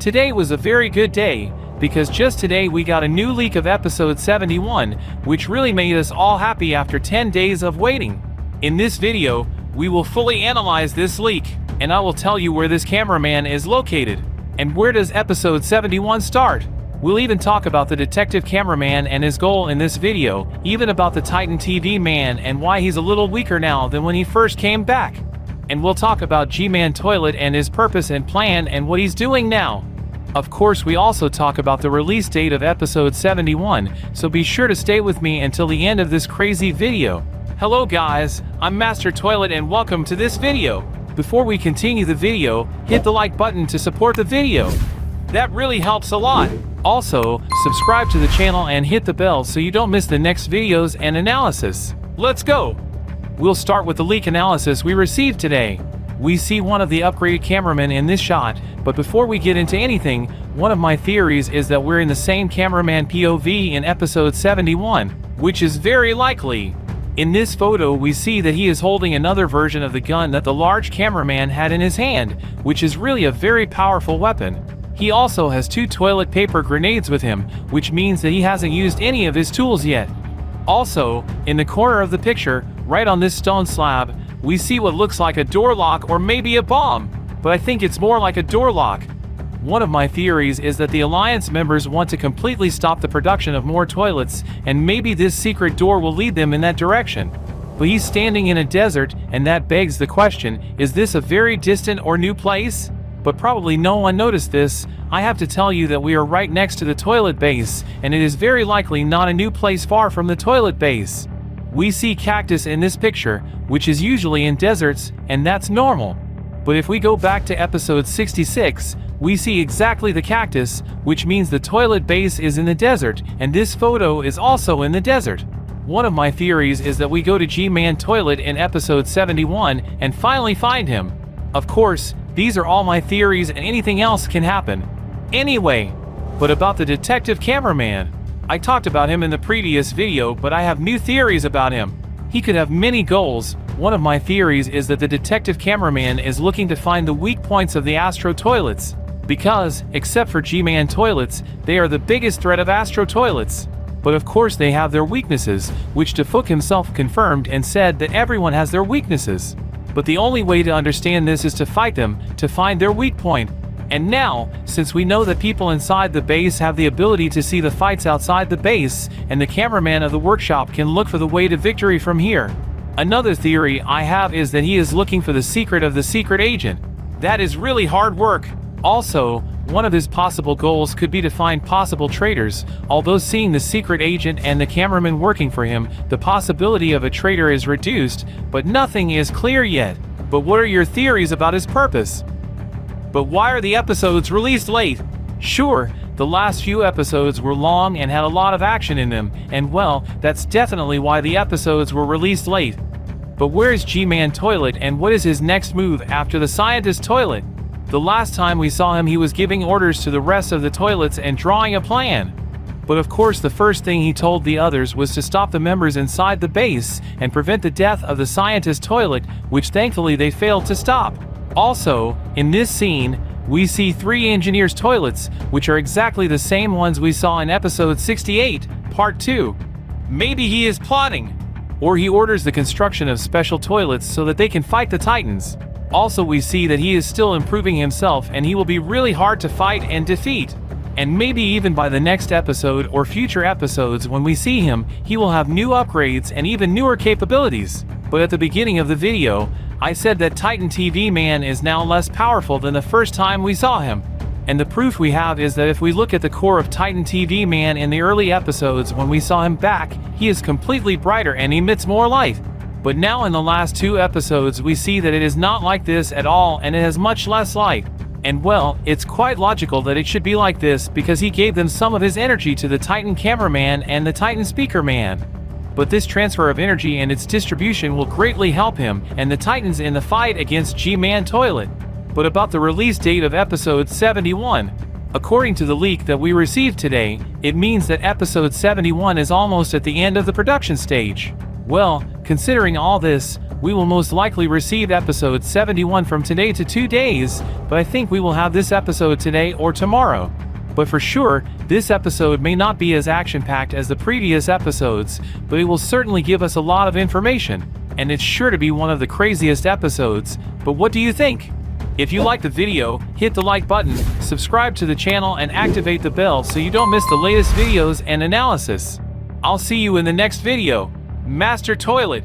Today was a very good day, because just today we got a new leak of episode 71, which really made us all happy after 10 days of waiting. In this video, we will fully analyze this leak, and I will tell you where this cameraman is located, and where does episode 71 start. We'll even talk about the detective cameraman and his goal in this video, even about the Titan TV man and why he's a little weaker now than when he first came back. And we'll talk about G-Man Toilet and his purpose and plan and what he's doing now. Of course, we also talk about the release date of episode 71, so be sure to stay with me until the end of this crazy video. Hello guys, I'm Master Toilet and welcome to this video. Before we continue the video, hit the like button to support the video. That really helps a lot. Also, subscribe to the channel and hit the bell so you don't miss the next videos and analysis. Let's go! We'll start with the leak analysis we received today. We see one of the upgraded cameramen in this shot, but before we get into anything, one of my theories is that we're in the same cameraman POV in episode 71, which is very likely. In this photo we see that he is holding another version of the gun that the large cameraman had in his hand, which is really a very powerful weapon. He also has 2 toilet paper grenades with him, which means that he hasn't used any of his tools yet. Also, in the corner of the picture, right on this stone slab, we see what looks like a door lock or maybe a bomb, but I think it's more like a door lock. One of my theories is that the Alliance members want to completely stop the production of more toilets, and maybe this secret door will lead them in that direction. But he's standing in a desert, and that begs the question, is this a very distant or new place? But probably no one noticed this. I have to tell you that we are right next to the toilet base, and it is very likely not a new place far from the toilet base. We see cactus in this picture, which is usually in deserts, and that's normal. But if we go back to episode 66, we see exactly the cactus, which means the toilet base is in the desert, and this photo is also in the desert. One of my theories is that we go to G-Man Toilet in episode 71 and finally find him. Of course, these are all my theories and anything else can happen. Anyway, but about the detective cameraman. I talked about him in the previous video, but I have new theories about him. He could have many goals. One of my theories is that the detective cameraman is looking to find the weak points of the Astro Toilets. Because, except for G-Man Toilets, they are the biggest threat of Astro Toilets. But of course they have their weaknesses, which Defuk himself confirmed and said that everyone has their weaknesses. But the only way to understand this is to fight them, to find their weak point. And now, since we know that people inside the base have the ability to see the fights outside the base, and the cameraman of the workshop can look for the way to victory from here. Another theory I have is that he is looking for the secret of the secret agent. That is really hard work. Also, one of his possible goals could be to find possible traitors, although seeing the secret agent and the cameraman working for him, the possibility of a traitor is reduced, but nothing is clear yet. But what are your theories about his purpose? But why are the episodes released late? Sure, the last few episodes were long and had a lot of action in them, and well, that's definitely why the episodes were released late. But where is G-Man Toilet and what is his next move after the scientist toilet? The last time we saw him he was giving orders to the rest of the toilets and drawing a plan. But of course the first thing he told the others was to stop the members inside the base and prevent the death of the scientist toilet, which thankfully they failed to stop. Also, in this scene, we see 3 engineers' toilets, which are exactly the same ones we saw in episode 68, part 2. Maybe he is plotting. Or he orders the construction of special toilets so that they can fight the Titans. Also we see that he is still improving himself and he will be really hard to fight and defeat. And maybe even by the next episode or future episodes when we see him, he will have new upgrades and even newer capabilities. But at the beginning of the video, I said that Titan TV man is now less powerful than the first time we saw him. And the proof we have is that if we look at the core of Titan TV man in the early episodes when we saw him back, he is completely brighter and emits more light. But now in the last 2 episodes we see that it is not like this at all and it has much less light. And well, it's quite logical that it should be like this because he gave them some of his energy to the Titan cameraman and the Titan speaker man. But this transfer of energy and its distribution will greatly help him and the Titans in the fight against G-Man Toilet. But about the release date of episode 71. According to the leak that we received today, it means that episode 71 is almost at the end of the production stage. Well, Considering all this, we will most likely receive episode 71 from today to 2 days, but I think we will have this episode today or tomorrow. But for sure, this episode may not be as action-packed as the previous episodes, but it will certainly give us a lot of information, and it's sure to be one of the craziest episodes. But what do you think? If you liked the video, hit the like button, subscribe to the channel and activate the bell so you don't miss the latest videos and analysis. I'll see you in the next video. Master Toilet.